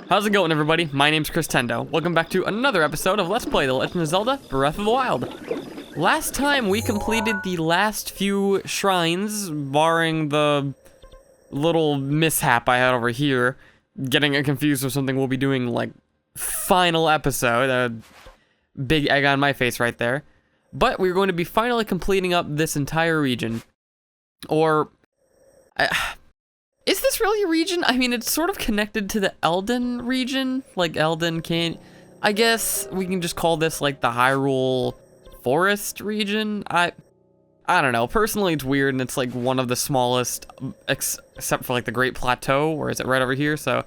How's it going, everybody? My name's Chris Tendo. Welcome back to another episode of Let's Play The Legend of Zelda Breath of the Wild. Last time we completed the last few shrines, barring the little mishap I had over here, getting it confused with something we'll be doing, like, final episode. A big egg on my face right there. But we're going to be finally completing up this entire region. Or... is this really a region? I mean, it's sort of connected to the Elden region. Like, Elden can... I guess we can just call this, like, the Hyrule Forest region. I don't know. Personally, it's weird, and it's, like, one of the smallest, except for, like, the Great Plateau, or is it right over here? So,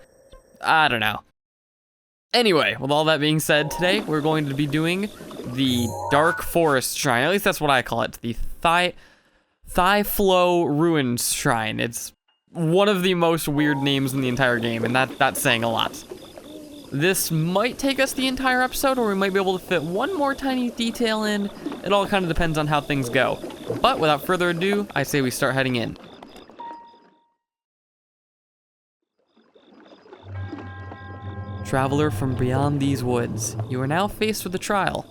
I don't know. Anyway, with all that being said, today we're going to be doing the Dark Forest Shrine. At least that's what I call it. The Thyphlo Ruins Shrine. It's one of the most weird names in the entire game, and that's saying a lot. This might take us the entire episode, or we might be able to fit one more tiny detail in. It all kind of depends on how things go. But without further ado, I say we start heading in. Traveler from beyond these woods, you are now faced with a trial.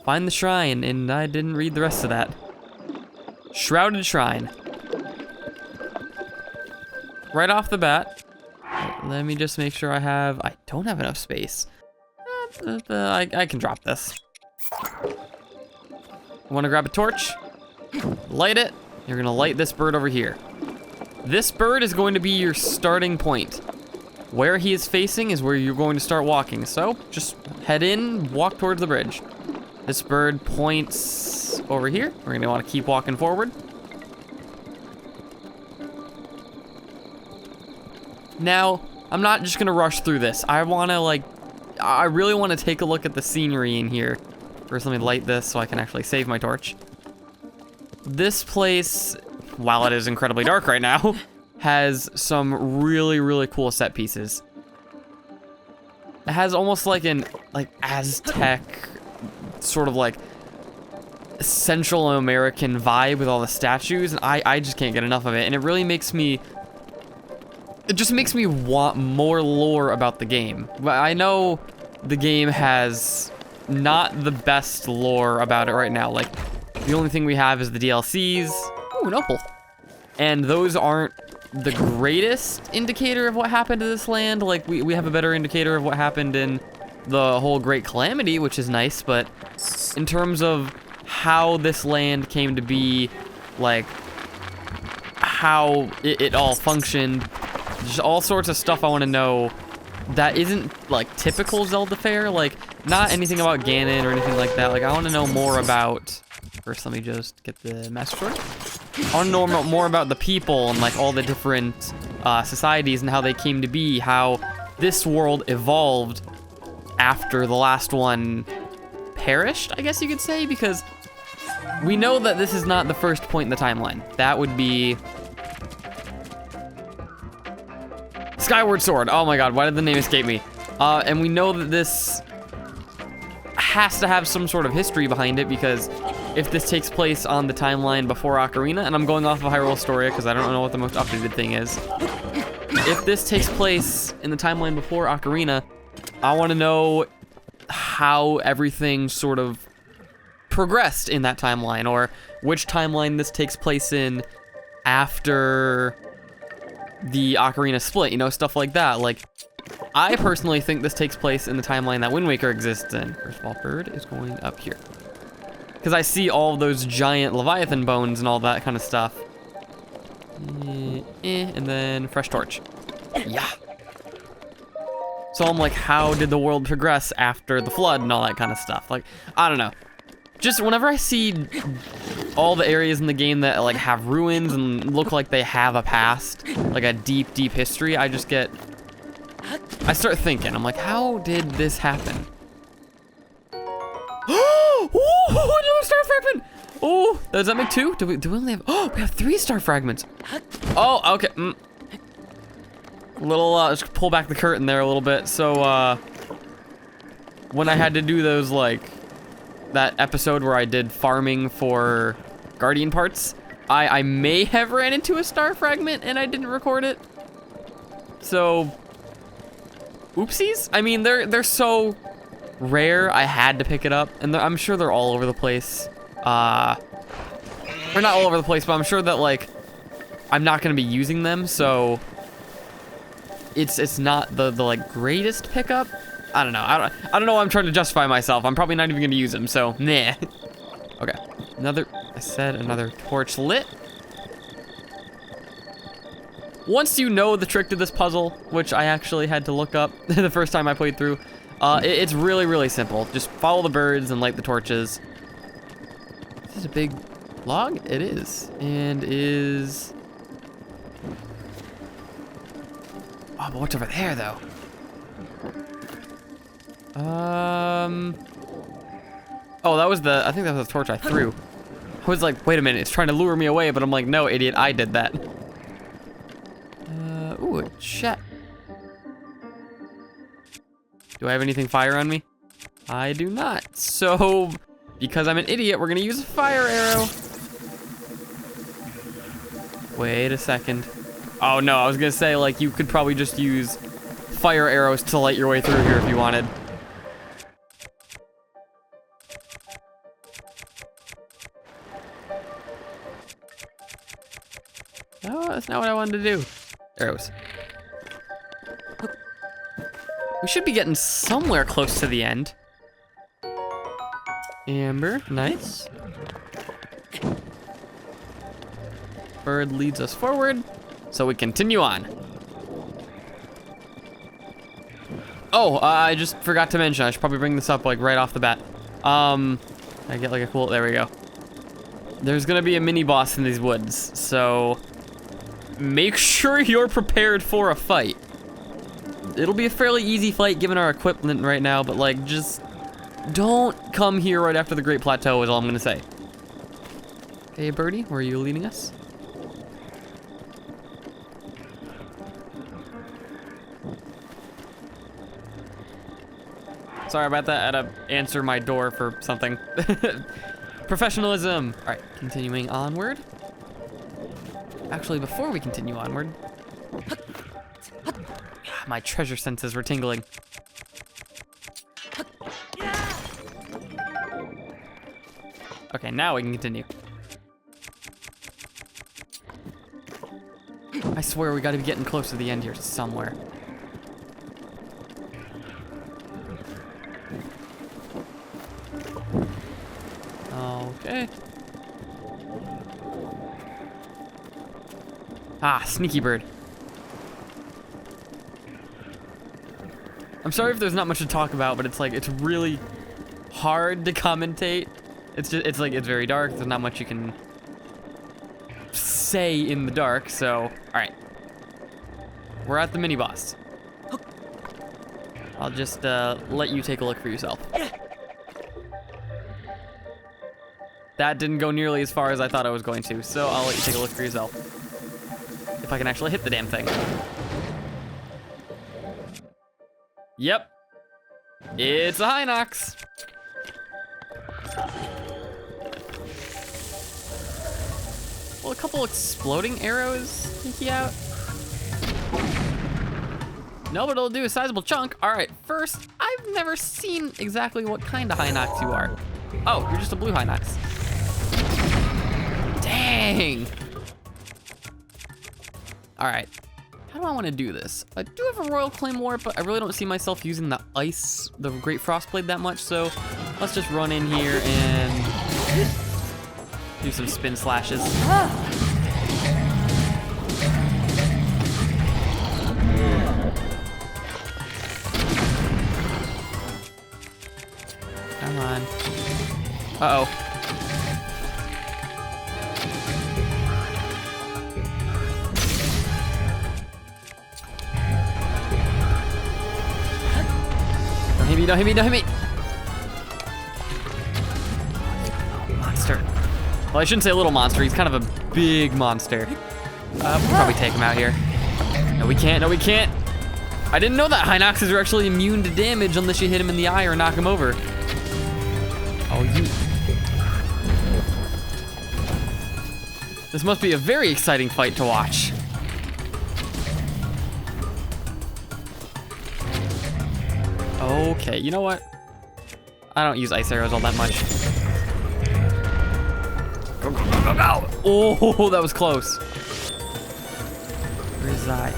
Find the shrine, and I didn't read the rest of that. Shrouded Shrine. Right off the bat, let me just make sure I don't have enough space. I can drop this. Want to grab a torch? Light it. You're gonna light this bird over here. This bird is going to be your starting point. Where he is facing is where you're going to start walking. So just head in, walk towards the bridge. This bird points over here. We're gonna want to keep walking forward. Now, I'm not just gonna rush through this. I really wanna take a look at the scenery in here. First, let me light this so I can actually save my torch. This place, while it is incredibly dark right now, has some really, really cool set pieces. It has almost like an, Aztec, sort of like Central American vibe with all the statues, and I just can't get enough of it. And it really makes me... it just makes me want more lore about the game. But I know the game has not the best lore about it right now. Like, the only thing we have is the DLCs. Ooh, an opal. And those aren't the greatest indicator of what happened to this land. Like, we have a better indicator of what happened in the whole Great Calamity, which is nice. But in terms of how this land came to be, like, how it all functioned, just all sorts of stuff I want to know that isn't, like, typical Zelda fare. Like, not anything about Ganon or anything like that. Like, I want to know more about... First, let me just get the Master Sword. I want to know more about the people and, like, all the different societies and how they came to be. How this world evolved after the last one perished, I guess you could say. Because we know that this is not the first point in the timeline. That would be... Skyward Sword. Oh my god, why did the name escape me? And we know that this has to have some sort of history behind it, because if this takes place on the timeline before Ocarina, and I'm going off of Hyrule Historia because I don't know what the most updated thing is. If this takes place in the timeline before Ocarina, I want to know how everything sort of progressed in that timeline, or which timeline this takes place in after the Ocarina split, you know, stuff like that. Like, I personally think this takes place in the timeline that Wind Waker exists in. First of all, bird is going up here, because I see all those giant Leviathan bones and all that kind of stuff. And then fresh torch. Yeah. So I'm like, how did the world progress after the flood and all that kind of stuff? Like, I don't know. Just whenever I see all the areas in the game that, like, have ruins and look like they have a past, like a deep, deep history, I start thinking. I'm like, how did this happen? Oh, another star fragment! Oh, does that make two? Do we only have... Oh, we have 3 star fragments. Oh, okay. Just pull back the curtain there a little bit. So, when I had to do those, like, that episode where I did farming for Guardian parts, I may have ran into a star fragment and I didn't record it. So Oopsies. I mean, they're so rare. I had to pick it up, and I'm sure they're all over the place. Or not all over the place, but I'm sure that like I'm not gonna be using them, so it's not the like greatest pickup. I don't know. I don't know why I'm trying to justify myself. I'm probably not even gonna use them, so nah. Okay. Another torch lit. Once you know the trick to this puzzle, which I actually had to look up the first time I played through, it's really, really simple. Just follow the birds and light the torches. This is a big log? It is. And is... Oh, but what's over there, though? Oh, that was I think that was the torch I threw. I was like, wait a minute, it's trying to lure me away, but I'm like, no, idiot, I did that. Ooh, a chat. Do I have anything fire on me? I do not. So, because I'm an idiot, we're gonna use a fire arrow. Wait a second. Oh no, I was gonna say, like, you could probably just use fire arrows to light your way through here if you wanted. No, that's not what I wanted to do. Arrows. We should be getting somewhere close to the end. Amber, nice. Bird leads us forward, so we continue on. Oh, I just forgot to mention, I should probably bring this up like right off the bat. I get like a cool, there we go. There's gonna be a mini boss in these woods, so make sure you're prepared for a fight. It'll be a fairly easy fight given our equipment right now, but like, just don't come here right after the Great Plateau is all I'm gonna say. Hey, birdie, where are you leading us? Sorry about that, I had to answer my door for something. Professionalism. All right, continuing onward. Actually, before we continue onward, my treasure senses were tingling. Okay, now we can continue. I swear we gotta be getting close to the end here somewhere. Okay. Ah, sneaky bird. I'm sorry if there's not much to talk about, but it's like, it's really hard to commentate. It's very dark. There's not much you can say in the dark, so, all right. We're at the mini boss. I'll just let you take a look for yourself. That didn't go nearly as far as I thought I was going to, so I'll let you take a look for yourself. If I can actually hit the damn thing. Yep. It's a Hinox. Well, a couple exploding arrows sneak you out. No, but it'll do a sizable chunk. All right, first, I've never seen exactly what kind of Hinox you are. Oh, you're just a blue Hinox. Dang. All right, how do I want to do this? I do have a Royal Claymore, but I really don't see myself using the Great Frostblade that much, so let's just run in here and do some spin slashes. Come on. Uh-oh. Don't hit me, don't hit me. Monster. Well, I shouldn't say a little monster. He's kind of a big monster. We'll probably take him out here. No, we can't. No, we can't. I didn't know that Hinoxes are actually immune to damage unless you hit him in the eye or knock him over. Oh, you. This must be a very exciting fight to watch. Okay, you know what? I don't use ice arrows all that much. Go, go, go, go, go! Oh, that was close. Where is I?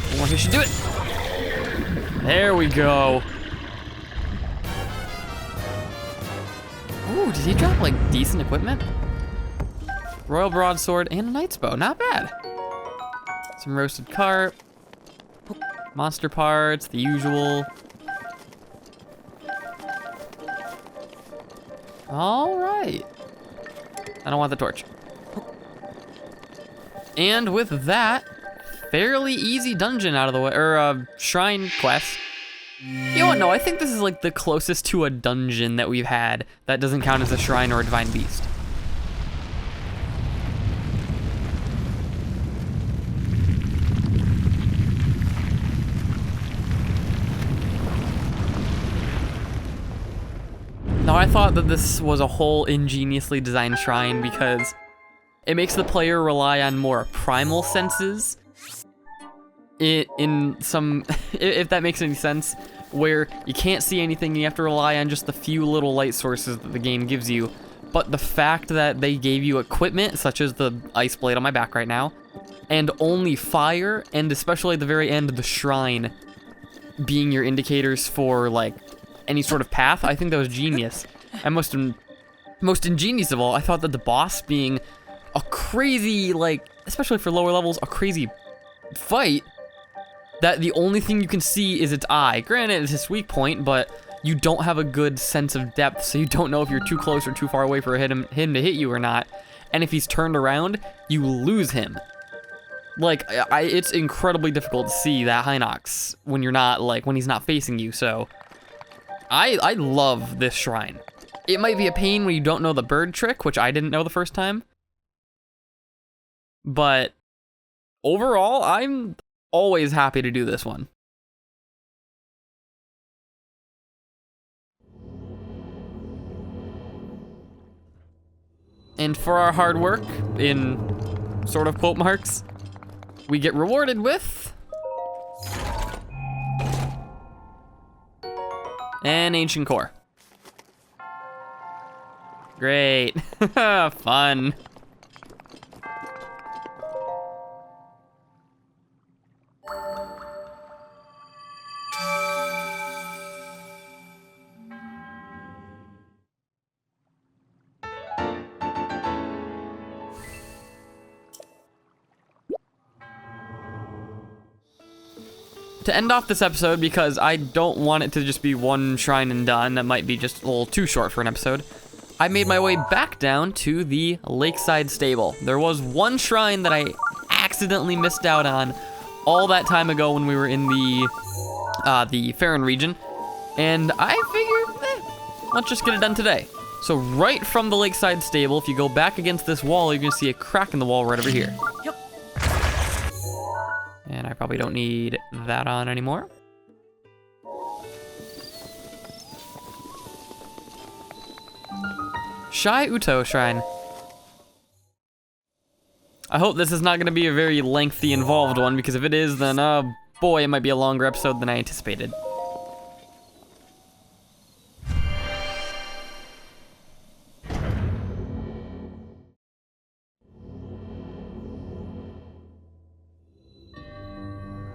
One more hit should do it. There we go. Ooh, did he drop like decent equipment? Royal broadsword and a knight's bow, not bad. Some roasted carp, monster parts, the usual. All right. I don't want the torch. And with that, fairly easy dungeon out of the way, or shrine quest. You know what, no, I think this is like the closest to a dungeon that we've had that doesn't count as a shrine or a divine beast. Now, I thought that this was a whole ingeniously designed shrine because it makes the player rely on more primal senses in some, if that makes any sense, where you can't see anything, you have to rely on just the few little light sources that the game gives you. But the fact that they gave you equipment, such as the ice blade on my back right now, and only fire, and especially at the very end, the shrine being your indicators for like any sort of path, I think that was genius. And most ingenious of all, I thought that the boss being a crazy, like, especially for lower levels, a crazy fight, that the only thing you can see is its eye. Granted, it's its weak point, but you don't have a good sense of depth, so you don't know if you're too close or too far away for him to hit you or not. And if he's turned around, you lose him. Like, it's incredibly difficult to see that Hinox when you're not, like, when he's not facing you, so I love this shrine. It might be a pain when you don't know the bird trick, which I didn't know the first time. But overall, I'm always happy to do this one. And for our hard work, in sort of quote marks, we get rewarded with an ancient core. Great. Fun. To end off this episode, because I don't want it to just be one shrine and done, that might be just a little too short for an episode, I made my way back down to the Lakeside Stable. There was one shrine that I accidentally missed out on all that time ago when we were in the Farron region, and I figured, let's just get it done today. So right from the Lakeside Stable, if you go back against this wall, you're gonna see a crack in the wall right over here. Yep. And I probably don't need that on anymore. Shai Uto Shrine. I hope this is not going to be a very lengthy, involved one, because if it is, then, boy, it might be a longer episode than I anticipated.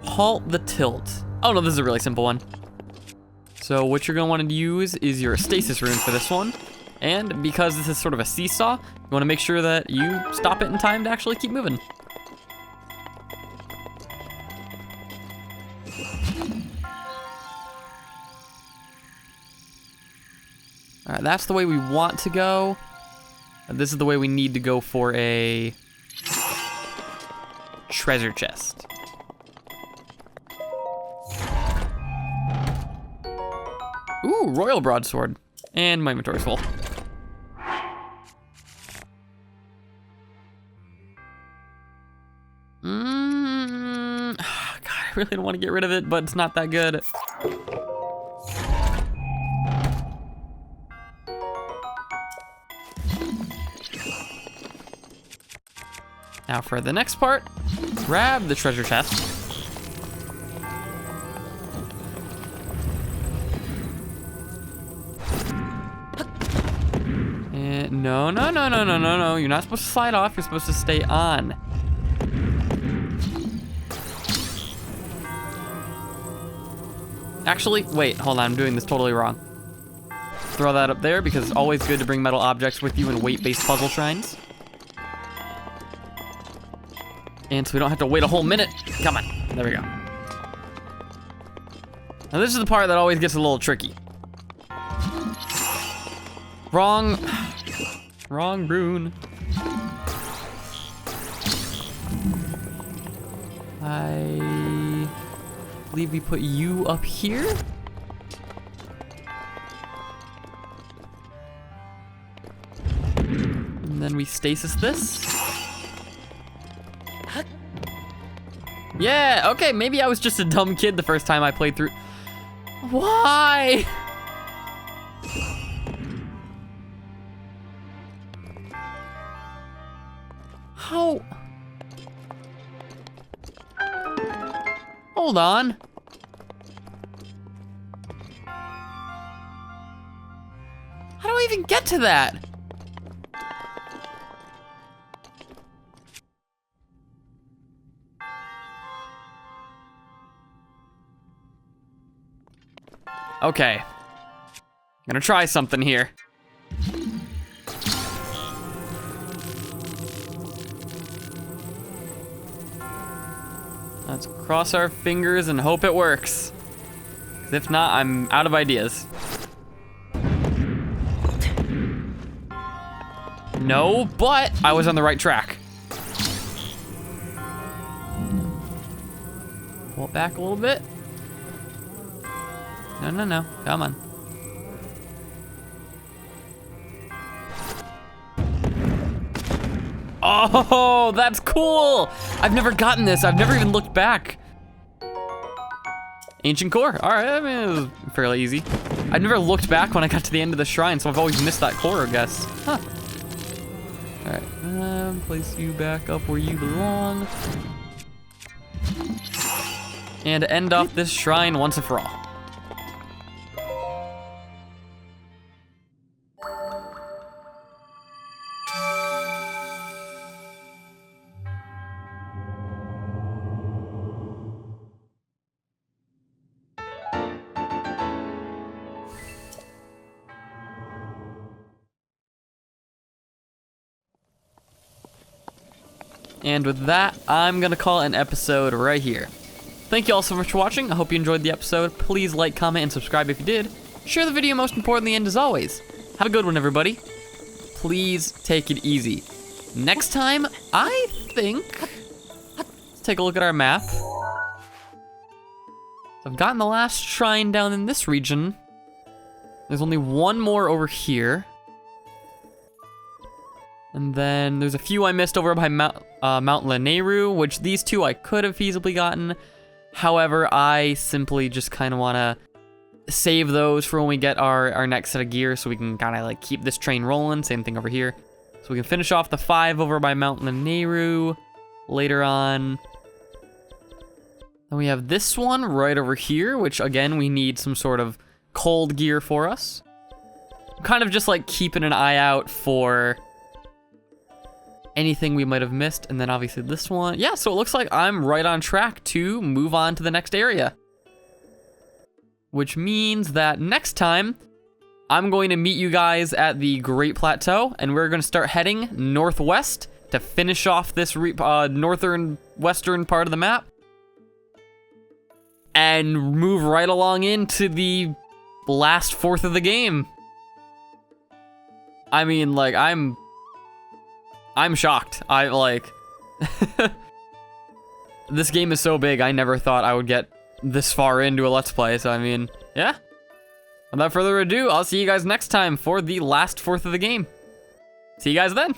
Halt the tilt. Oh no, this is a really simple one. So what you're going to want to use is your stasis rune for this one. And because this is sort of a seesaw, you want to make sure that you stop it in time to actually keep moving. Alright, that's the way we want to go. This is the way we need to go for a treasure chest. Ooh, royal broadsword. And my inventory's full. God, I really don't want to get rid of it, but it's not that good. Now for the next part, grab the treasure chest. No, no, no, no, no, no, no. You're not supposed to slide off. You're supposed to stay on. Actually, wait, hold on. I'm doing this totally wrong. Throw that up there because it's always good to bring metal objects with you in weight-based puzzle shrines. And so we don't have to wait a whole minute. Come on. There we go. Now this is the part that always gets a little tricky. Wrong. Wrong rune. I believe we put you up here. And then we stasis this. Yeah, okay, maybe I was just a dumb kid the first time I played through. Why? How? Hold on. How do I even get to that? Okay. I'm gonna try something here. Let's cross our fingers and hope it works. 'Cause if not, I'm out of ideas. No, but I was on the right track. Pull it back a little bit. No, no, no, come on. Oh, that's cool. I've never gotten this. I've never even looked back. Ancient core. All right, I mean, it was fairly easy. I've never looked back when I got to the end of the shrine, so I've always missed that core, I guess. Huh. All right, place you back up where you belong. And end off this shrine once and for all. And with that, I'm gonna call it an episode right here. Thank you all so much for watching. I hope you enjoyed the episode. Please like, comment, and subscribe if you did. Share the video most importantly, and as always, have a good one, everybody. Please take it easy. Next time, I think, let's take a look at our map. So I've gotten the last shrine down in this region. There's only one more over here. And then there's a few I missed over by Mount Lanayru, which these two I could have feasibly gotten. However, I simply just kind of want to save those for when we get our next set of gear so we can kind of like keep this train rolling. Same thing over here. So we can finish off the 5 over by Mount Lanayru later on. Then we have this one right over here, which again, we need some sort of cold gear for us. I'm kind of just like keeping an eye out for anything we might have missed, and then obviously this one. Yeah, so it looks like I'm right on track to move on to the next area. Which means that next time, I'm going to meet you guys at the Great Plateau, and we're going to start heading northwest to finish off this northern, western part of the map. And move right along into the last fourth of the game. I mean, like, I'm shocked. I like this game is so big. I never thought I would get this far into a Let's Play. So I mean, yeah. Without further ado, I'll see you guys next time for the last fourth of the game. See you guys then.